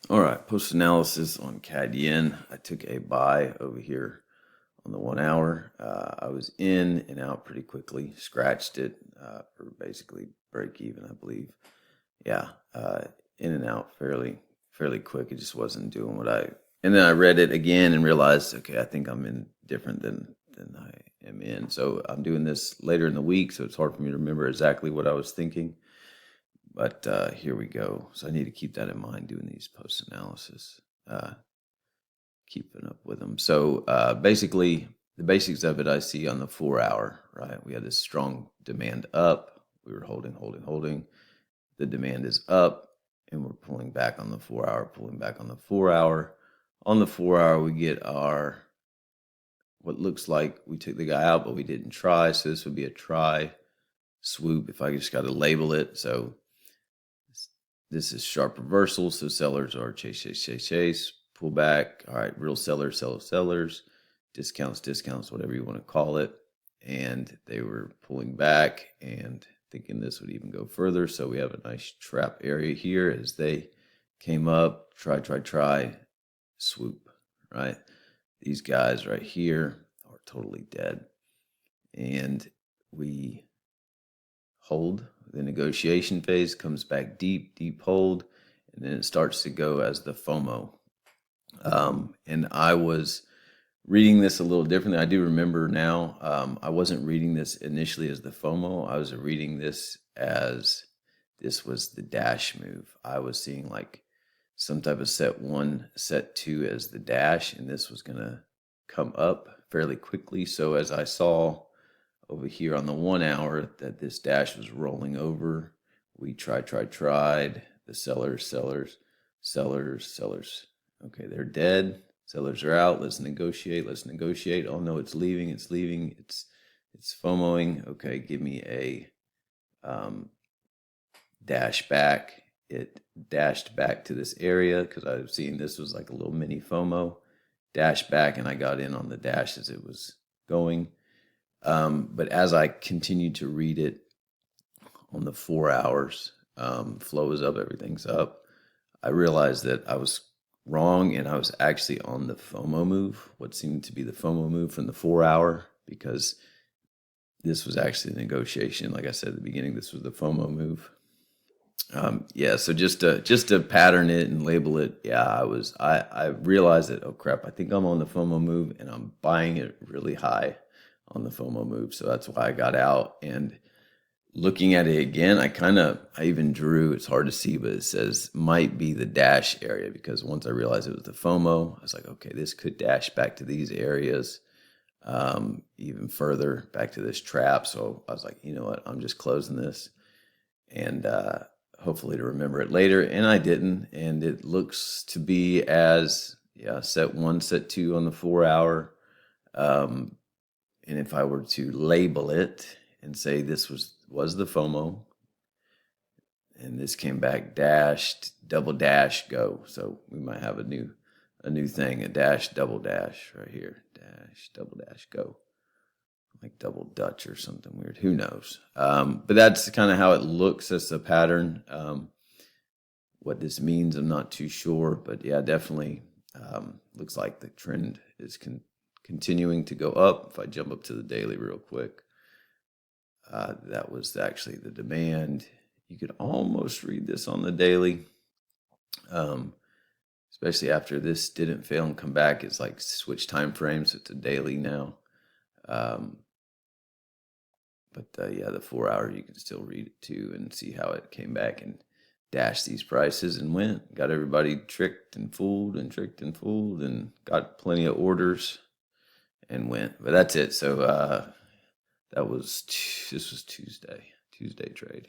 All right, post analysis on CAD yen. I took a buy over here on the 1 hour. I was in and out pretty quickly, scratched it for basically break even, I believe. Yeah, in and out fairly quick. It just wasn't doing what I. And then I read it again and realized, okay, I think I'm in different than I am in. So I'm doing this later in the week, so it's hard for me to remember exactly what I was thinking. But here we go. So I need to keep that in mind doing these post analysis, keeping up with them. So basically, the basics of it I see on the 4 hour, right? We had this strong demand up. We were holding. The demand is up, and we're pulling back on the 4 hour, pulling back on the 4 hour. On the 4 hour, we get our what looks like we took the guy out, but we didn't try. So this would be a try swoop if I just got to label it. So this is sharp reversal, so sellers are chase, pull back. All right, real sellers, sellers, discounts, whatever you want to call it. And they were pulling back and thinking this would even go further. So we have a nice trap area here as they came up, try, swoop, right? These guys right here are totally dead. And we hold. The negotiation phase comes back deep hold, and then it starts to go as the FOMO. And I was reading this a little differently. I do remember now, I wasn't reading this initially as the FOMO. I was reading this as this was the dash move. I was seeing like some type of set 1, set 2 as the dash, and this was going to come up fairly quickly. So as I saw over here on the 1 hour that this dash was rolling over, we tried. The sellers. Okay, they're dead. Sellers are out. Let's negotiate. Oh no, it's leaving. It's FOMOing. Okay, give me a dash back. It dashed back to this area because I was seeing this was like a little mini FOMO. Dash back, and I got in on the dash as it was going. But as I continued to read it on the 4 hours, flow is up, everything's up. I realized that I was wrong, and I was actually on the FOMO move, what seemed to be the FOMO move from the 4 hour, because this was actually the negotiation. Like I said at the beginning, this was the FOMO move. Yeah, so just to pattern it and label it, yeah, I realized that, oh crap, I think I'm on the FOMO move, and I'm buying it really high on the FOMO move. So that's why I got out. And looking at it again, I even drew, it's hard to see, but it says might be the dash area, because once I realized it was the FOMO, I was like, okay, this could dash back to these areas, even further back to this trap. So I was like, you know what, I'm just closing this, and hopefully to remember it later. And I didn't. And it looks to be as, yeah, set 1, set 2 on the 4 hour. And if I were to label it and say this was the FOMO, and this came back dashed, double dash, go. So we might have a new thing, a dash, double dash right here. Dash, double dash, go. Like double Dutch or something weird. Who knows? But that's kind of how it looks as a pattern. What this means, I'm not too sure. But yeah, definitely looks like the trend is continuing to go up. If I jump up to the daily real quick, that was actually the demand. You could almost read this on the daily, especially after this didn't fail and come back. It's like switch time frames. It's a daily now. But yeah, the 4 hour, you can still read it too and see how it came back and dashed these prices and went. Got everybody tricked and fooled and got plenty of orders and went. But that's it. So this was Tuesday trade.